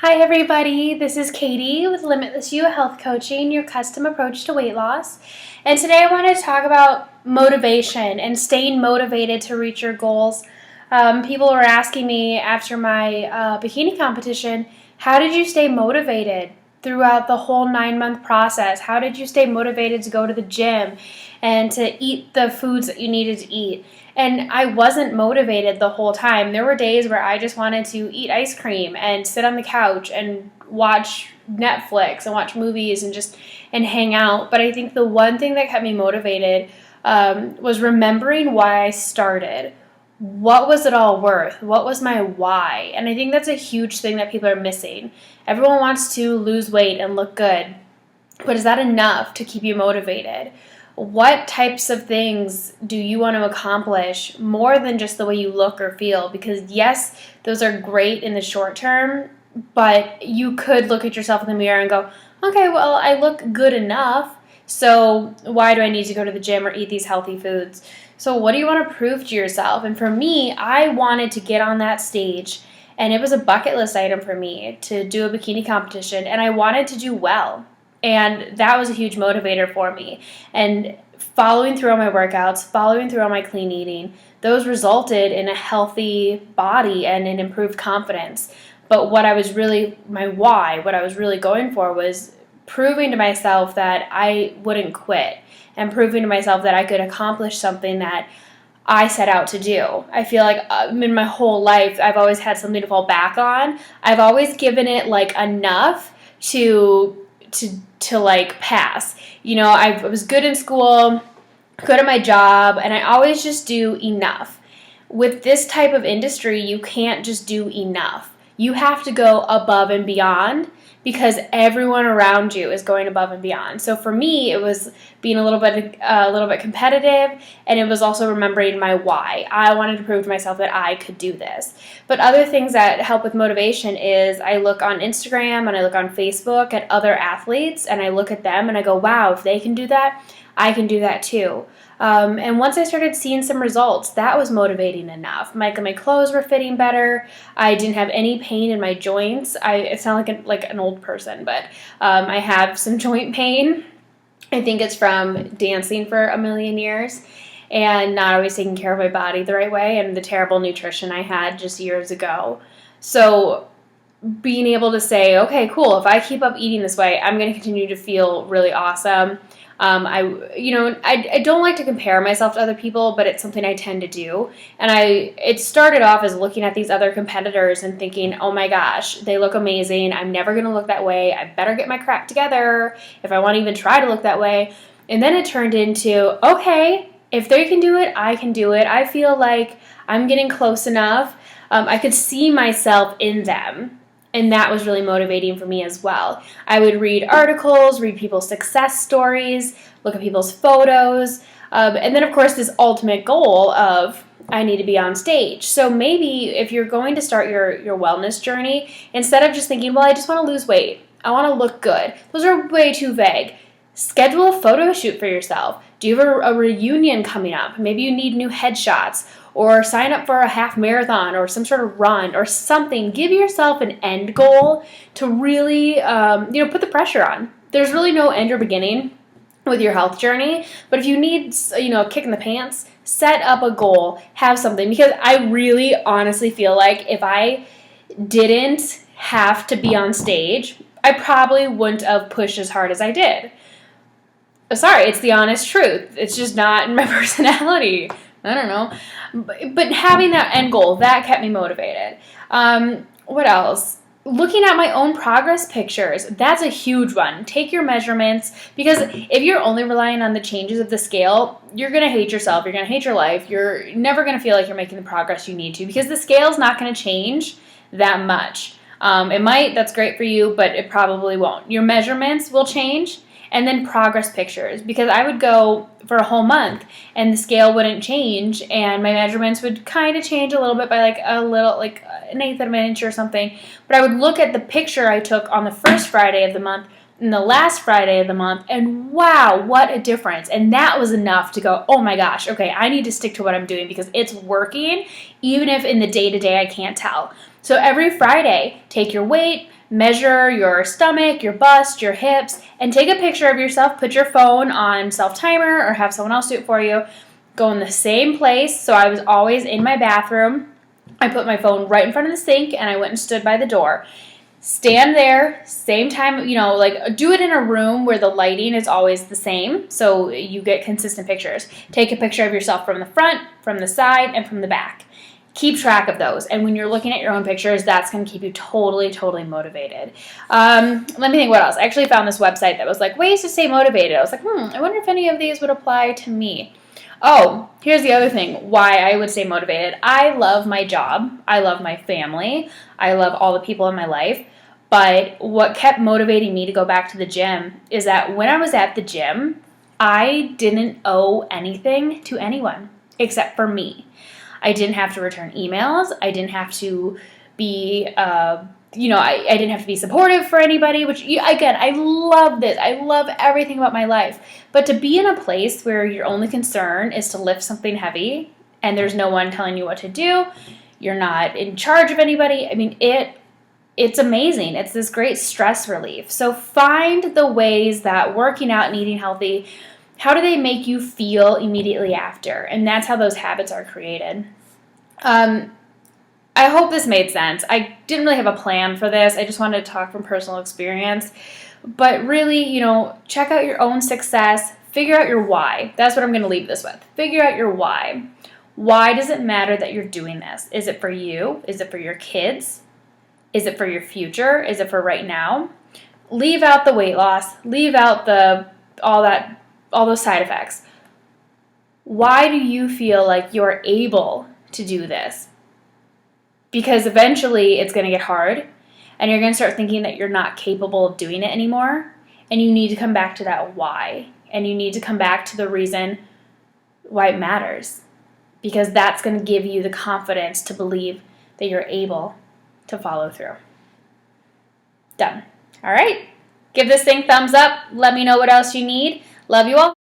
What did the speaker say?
Hi everybody, this is Katie with Limitless You Health Coaching, your custom approach to weight loss. And today I want to talk about motivation and staying motivated to reach your goals. People were asking me after my bikini competition, how did you stay motivated throughout the whole 9-month process? How did you stay motivated to go to the gym and to eat the foods that you needed to eat? And I wasn't motivated the whole time. There were days where I just wanted to eat ice cream and sit on the couch and watch Netflix and watch movies and hang out. But I think the one thing that kept me motivated was remembering why I started. What was it all worth? What was my why? And I think that's a huge thing that people are missing. Everyone wants to lose weight and look good, but is that enough to keep you motivated? What types of things do you want to accomplish more than just the way you look or feel? Because yes, those are great in the short term, but you could look at yourself in the mirror and go, okay, well, I look good enough, so why do I need to go to the gym or eat these healthy foods? So what do you want to prove to yourself? And for me, I wanted to get on that stage, and it was a bucket list item for me to do a bikini competition, and I wanted to do well. And that was a huge motivator for me. And following through on my workouts, following through on my clean eating, those resulted in a healthy body and an improved confidence. But what I was really going for was proving to myself that I wouldn't quit and proving to myself that I could accomplish something that I set out to do. I feel like in my whole life, I've always had something to fall back on. I've always given it enough to pass. I was good in school, good at my job, and I always just do enough. With this type of industry, you can't just do enough. You have to go above and beyond because everyone around you is going above and beyond. So for me, it was being a little bit competitive, and it was also remembering my why. I wanted to prove to myself that I could do this. But other things that help with motivation is I look on Instagram and I look on Facebook at other athletes, and I look at them and I go, wow, if they can do that, I can do that too. And once I started seeing some results, that was motivating enough. My clothes were fitting better. I didn't have any pain in my joints. It sounds like an old person, but I have some joint pain. I think it's from dancing for a million years and not always taking care of my body the right way and the terrible nutrition I had just years ago. So being able to say, okay, cool, if I keep up eating this way, I'm going to continue to feel really awesome. I don't like to compare myself to other people, but it's something I tend to do. And it started off as looking at these other competitors and thinking, oh my gosh, they look amazing. I'm never going to look that way. I better get my crap together if I want to even try to look that way. And then it turned into, okay, if they can do it, I can do it. I feel like I'm getting close enough. I could see myself in them. And that was really motivating for me as well. I would read articles, read people's success stories, look at people's photos, and then, of course, this ultimate goal of I need to be on stage. So maybe if you're going to start your wellness journey, instead of just thinking, well, I just want to lose weight, I want to look good, those are way too vague. Schedule a photo shoot for yourself. Do you have a reunion coming up? Maybe you need new headshots, or sign up for a half marathon or some sort of run or something. Give yourself an end goal to really, put the pressure on. There's really no end or beginning with your health journey, but if you need, a kick in the pants, set up a goal, have something, because I really honestly feel like if I didn't have to be on stage, I probably wouldn't have pushed as hard as I did. Sorry, it's the honest truth. It's just not in my personality. I don't know. But having that end goal, that kept me motivated. What else? Looking at my own progress pictures, that's a huge one. Take your measurements, because if you're only relying on the changes of the scale, you're going to hate yourself. You're going to hate your life. You're never going to feel like you're making the progress you need to, because the scale's not going to change that much. It might, that's great for you, but it probably won't. Your measurements will change. And then progress pictures, because I would go for a whole month and the scale wouldn't change and my measurements would kind of change a little bit by an eighth of an inch or something. But I would look at the picture I took on the first Friday of the month and the last Friday of the month, and wow, what a difference. And that was enough to go, oh my gosh, okay, I need to stick to what I'm doing because it's working, even if in the day-to-day I can't tell. So every Friday, take your weight, measure your stomach, your bust, your hips, and take a picture of yourself. Put your phone on self-timer or have someone else do it for you. Go in the same place. So I was always in my bathroom. I put my phone right in front of the sink and I went and stood by the door. Stand there, same time, like do it in a room where the lighting is always the same so you get consistent pictures. Take a picture of yourself from the front, from the side, and from the back. Keep track of those. And when you're looking at your own pictures, that's going to keep you totally, totally motivated. Let me think what else. I actually found this website that was like ways to stay motivated. I was like, I wonder if any of these would apply to me. Oh, here's the other thing why I would stay motivated. I love my job. I love my family. I love all the people in my life. But what kept motivating me to go back to the gym is that when I was at the gym, I didn't owe anything to anyone except for me. I didn't have to return emails. I didn't have to be, I didn't have to be supportive for anybody, which, again, I love this. I love everything about my life. But to be in a place where your only concern is to lift something heavy and there's no one telling you what to do, you're not in charge of anybody, it's amazing. It's this great stress relief. So find the ways that working out and eating healthy, how do they make you feel immediately after? And that's how those habits are created. I hope this made sense. I didn't really have a plan for this. I just wanted to talk from personal experience. But really, check out your own success. Figure out your why. That's what I'm going to leave this with. Figure out your why. Why does it matter that you're doing this? Is it for you? Is it for your kids? Is it for your future? Is it for right now? Leave out the weight loss. Leave out all those side effects. Why do you feel like you're able to do this? Because eventually it's going to get hard and you're going to start thinking that you're not capable of doing it anymore. And you need to come back to that why. And you need to come back to the reason why it matters. Because that's going to give you the confidence to believe that you're able to follow through. Done. All right. Give this thing thumbs up. Let me know what else you need. Love you all.